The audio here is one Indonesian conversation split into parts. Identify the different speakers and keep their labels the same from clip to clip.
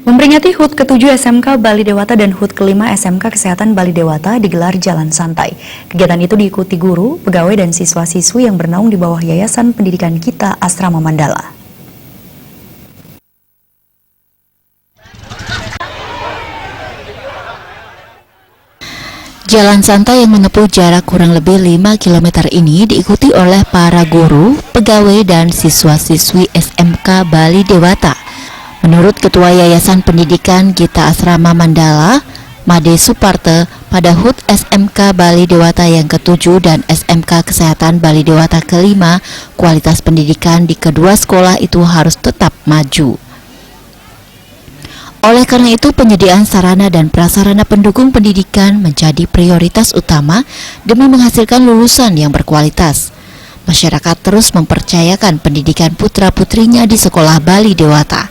Speaker 1: Memperingati HUT ke-7 SMK Bali Dewata dan HUT ke-5 SMK Kesehatan Bali Dewata digelar Jalan Santai. Kegiatan itu diikuti guru, pegawai, dan siswa-siswi yang bernaung di bawah Yayasan Pendidikan Kita Asrama Mandala.
Speaker 2: Jalan santai yang menempuh jarak kurang lebih 5 km ini diikuti oleh para guru, pegawai, dan siswa-siswi SMK Bali Dewata. Menurut Ketua Yayasan Pendidikan Kita Asrama Mandala, Made Suparte, pada HUT SMK Bali Dewata yang ke-7 dan SMK Kesehatan Bali Dewata ke-5, kualitas pendidikan di kedua sekolah itu harus tetap maju. Oleh karena itu, penyediaan sarana dan prasarana pendukung pendidikan menjadi prioritas utama demi menghasilkan lulusan yang berkualitas. Masyarakat terus mempercayakan pendidikan putra-putrinya di sekolah Bali Dewata.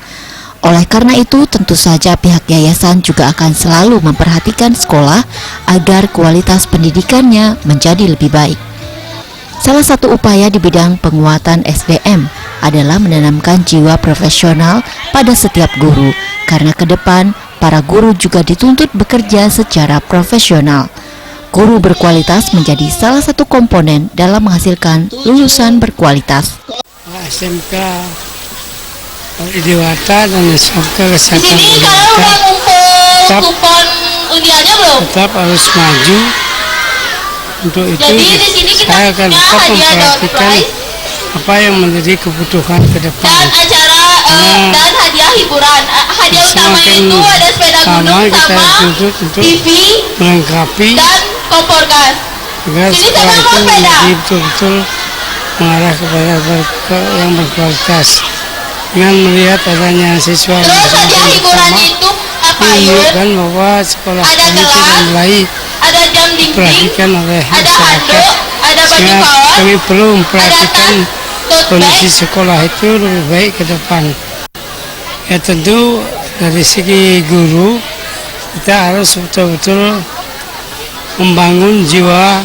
Speaker 2: Oleh karena itu, tentu saja pihak yayasan juga akan selalu memperhatikan sekolah agar kualitas pendidikannya menjadi lebih baik. Salah satu upaya di bidang penguatan SDM adalah menanamkan jiwa profesional pada setiap guru, karena ke depan para guru juga dituntut bekerja secara profesional. Guru berkualitas menjadi salah satu komponen dalam menghasilkan lulusan berkualitas.
Speaker 3: SMK Bali Dewata dan SMK Kesehatan Bali Dewata tetap harus maju. Untuk itu saya akan tetap memperhatikan apa yang menjadi kebutuhan ke depan.
Speaker 4: Dan acara dan hadiah hiburan. Hadiah utama itu ada sepeda gunung sama TV
Speaker 3: melengkapi
Speaker 4: dan kompor gas.
Speaker 3: Agar sekolah itu menjadi betul-betul mengarah kepada yang berkualitas. Dengan melihat adanya siswa
Speaker 4: Terus hadiah hiburan itu apa
Speaker 3: menunjukkan bahwa sekolah ini sudah mulai diperhatikan oleh masyarakat. Sehingga kami perlu memperhatikan kondisi sekolah itu lebih baik ke depan. Ya tentu dari segi guru kita harus betul-betul membangun jiwa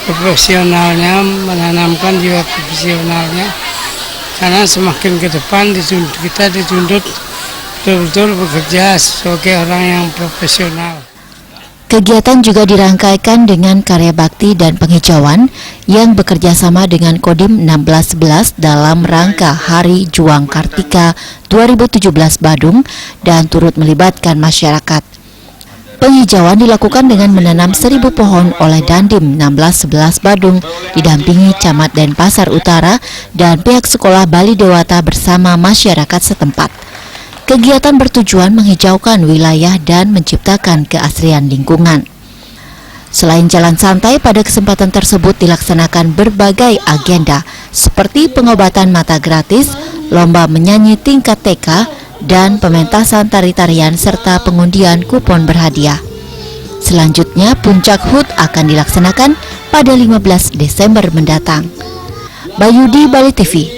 Speaker 3: profesionalnya, menanamkan jiwa profesionalnya, karena semakin ke depan kita dituntut betul-betul bekerja sebagai orang yang profesional.
Speaker 2: Kegiatan juga dirangkaikan dengan karya bakti dan penghijauan yang bekerja sama dengan Kodim 1611 dalam rangka Hari Juang Kartika 2017 Badung dan turut melibatkan masyarakat. Penghijauan dilakukan dengan menanam 1000 pohon oleh Dandim 1611 Badung didampingi Camat Denpasar Utara dan pihak sekolah Bali Dewata bersama masyarakat setempat. Kegiatan bertujuan menghijaukan wilayah dan menciptakan keasrian lingkungan. Selain jalan santai, pada kesempatan tersebut dilaksanakan berbagai agenda seperti pengobatan mata gratis, lomba menyanyi tingkat TK, dan pementasan tari-tarian serta pengundian kupon berhadiah. Selanjutnya, puncak HUT akan dilaksanakan pada 15 Desember mendatang. Bayudi, Bali TV.